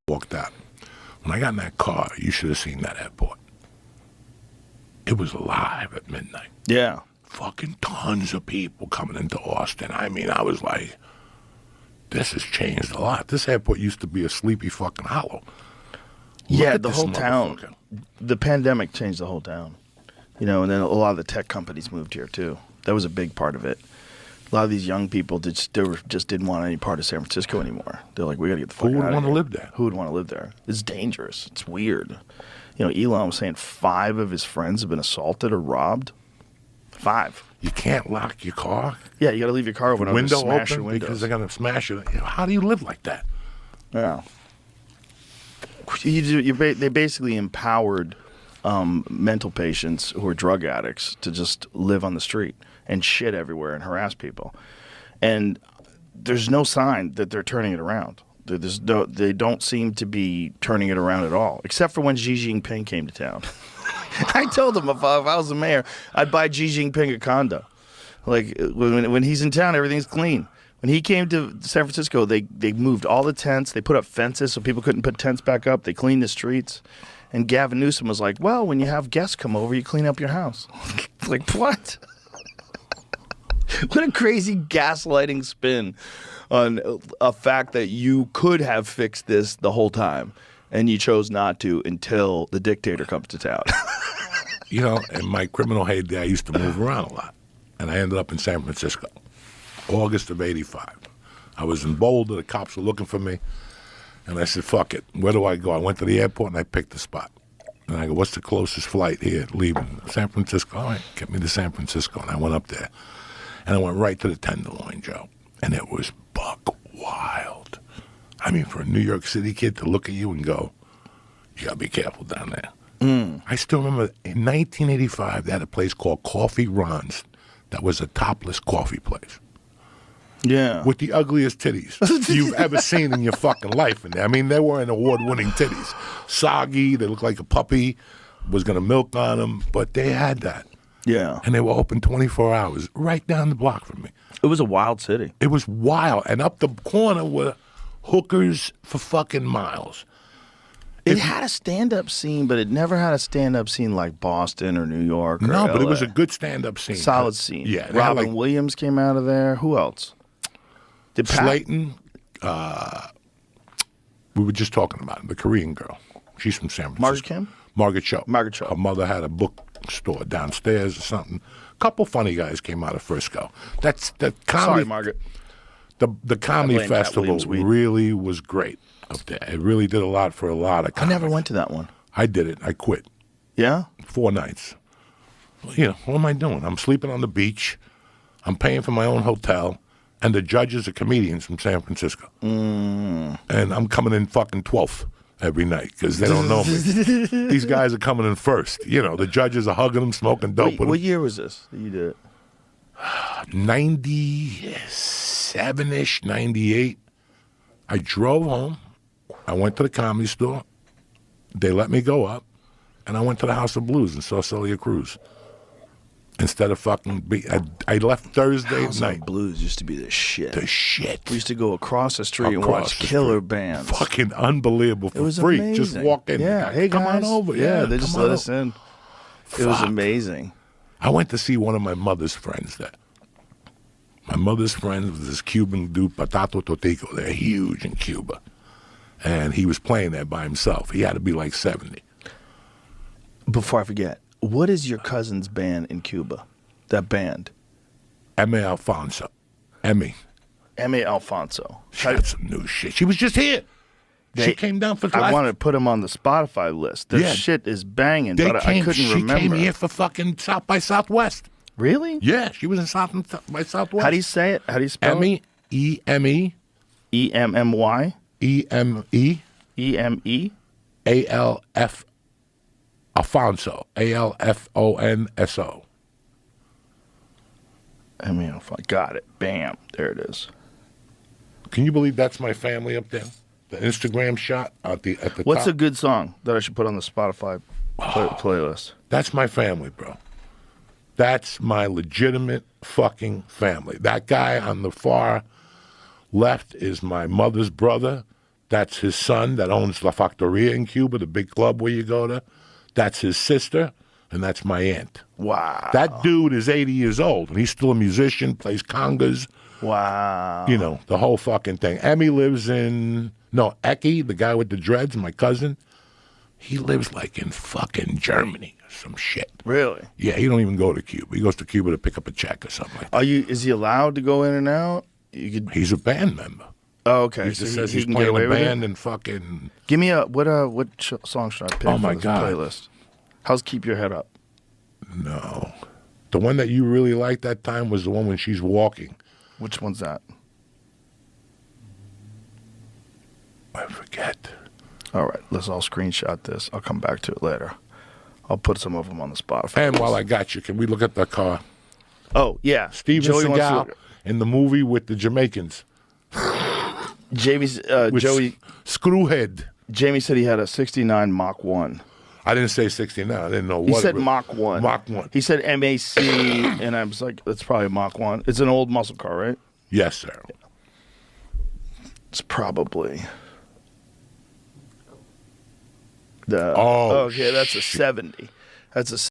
walked out. When I got in that car, you should have seen that airport. It was alive at midnight. Yeah. Fucking tons of people coming into Austin. I mean, I was like, this has changed a lot. This airport used to be a sleepy fucking hollow. Yeah, the whole town. The pandemic changed the whole town. You know, and then a lot of the tech companies moved here too. That was a big part of it. A lot of these young people just didn't want any part of San Francisco anymore. They're like, we got to get the fuck out of here. Who would want to live there? Who would want to live there? It's dangerous. It's weird. You know, Elon was saying 5 of his friends have been assaulted or robbed. 5. You can't lock your car? Yeah, you got to leave your car open. Window smash open your windows. because they're going to smash it. You know, how do you live like that? Yeah. They basically empowered mental patients who are drug addicts to just live on the street and shit everywhere and harass people. And there's no sign that they're turning it around. They don't seem to be turning it around at all, except for when Xi Jinping came to town. I told him if I was the mayor, I'd buy Xi Jinping a condo. Like, when he's in town, everything's clean. When he came to San Francisco, they moved all the tents. They put up fences so people couldn't put tents back up. They cleaned the streets. And Gavin Newsom was like, well, when you have guests come over, you clean up your house. Like, what? What a crazy gaslighting spin on a fact that you could have fixed this the whole time, and you chose not to until the dictator comes to town. You know, in my criminal heyday, I used to move around a lot, and I ended up in San Francisco, August of '85. I was in Boulder. The cops were looking for me, and I said, fuck it. Where do I go? I went to the airport, and I picked a spot. And I go, what's the closest flight here leaving? San Francisco. All right, get me to San Francisco. And I went up there. And I went right to the Tenderloin, Joe. And it was buck wild. I mean, for a New York City kid to look at you and go, you got to be careful down there. I still remember in 1985, they had a place called Coffee Ron's that was a topless coffee place. Yeah. With the ugliest titties you've ever seen in your fucking life in there. I mean, they weren't award-winning titties. Soggy, they looked like a puppy was going to milk on them, but they had that. Yeah. And they were open 24 hours right down the block from me. It was a wild city. It was wild. And up the corner were hookers for fucking miles. It had a stand-up scene, but it never had a stand-up scene like Boston or New York or No, but it LA. was a good stand-up scene. Solid scene. Yeah. Robin Williams came out of there. Who else? Did Slayton. We were just talking about it, the Korean girl. She's from San Francisco. Margaret Kim? Margaret Cho. Margaret Cho. Her mother had a bookstore downstairs or something. A couple funny guys came out of Frisco. That's the comedy. Sorry, Margaret. The comedy festival really was great up there. It really did a lot for a lot of comics. I never went to that one. I did it. I quit. Yeah? 4 nights. You know, what am I doing? I'm sleeping on the beach. I'm paying for my own hotel. And the judges are comedians from San Francisco. And I'm coming in fucking 12th every night because they don't know me. These guys are coming in first. You know, the judges are hugging them, smoking dope with them. What year was this that you did it? 97-ish, 98. I drove home. I went to the Comedy Store. They let me go up. And I went to the House of Blues and saw Celia Cruz. Instead of fucking I left Thursday House night. of Blues used to be the shit. The shit. We used to go across the street and watch killer bands. Fucking unbelievable for It was free. amazing. Just walk in. Yeah, hey come guys. on over. Yeah, they just let us over. in. It was amazing. I went to see one of my mother's friends there. My mother's friend was this Cuban dude, Patato Totico. They're huge in Cuba. And he was playing there by himself. He had to be like 70. Before I forget, what is your cousin's band in Cuba? That band? Emmy Alfonso. Emmy Alfonso. She had some new shit. She was just here. She came down for I wanted to put him on the Spotify list. Their shit is banging, but I couldn't remember. She came here for fucking South by Southwest. Really? Yeah, she was in South by Southwest. How do you say it? How do you spell Emmy, it? E-M-E. E-M-M-Y? E-M-E. E-M-E? A-L-F. Alfonso. A-L-F-O-N-S-O. Got it. Bam. There it is. Can you believe that's my family up there? The Instagram shot at the What's top. a good song that I should put on the Spotify playlist? That's my family, bro. That's my legitimate fucking family. That guy on the far left is my mother's brother. That's his son that owns La Factoria in Cuba, the big club where you go to. That's his sister, and that's my aunt. Wow. That dude is 80 years old, and he's still a musician, plays congas, Wow. you know, the whole fucking thing. Emmy lives Eki, the guy with the dreads, my cousin, he lives like in fucking Germany or some shit. Really? Yeah, he don't even go to Cuba. He goes to Cuba to pick up a check or something like that. Is he allowed to go in and out? You could. He's a band member. Oh, okay. He So just says he he's can get playing away a with band it? and fucking... Give me what song should I pick Oh, for my this God. playlist? How's Keep Your Head Up? No. The one that you really liked that time was the one when she's walking. Which one's that? I forget. All right, let's all screenshot this. I'll come back to it later. I'll put some of them on the Spotify. And while I got you, can we look at the car? Oh, yeah. Steven Joey wants Seagal to- in the movie with the Jamaicans. Jamie's, With Screwhead. Jamie said he had a 69 Mach 1. I didn't say 69. I didn't know what He it said was. Mach 1. Mach 1. He said MAC, and I was like, that's probably Mach 1. It's an old muscle car, right? Yes, sir. It's probably... Oh, okay, that's a shit. 70. That's a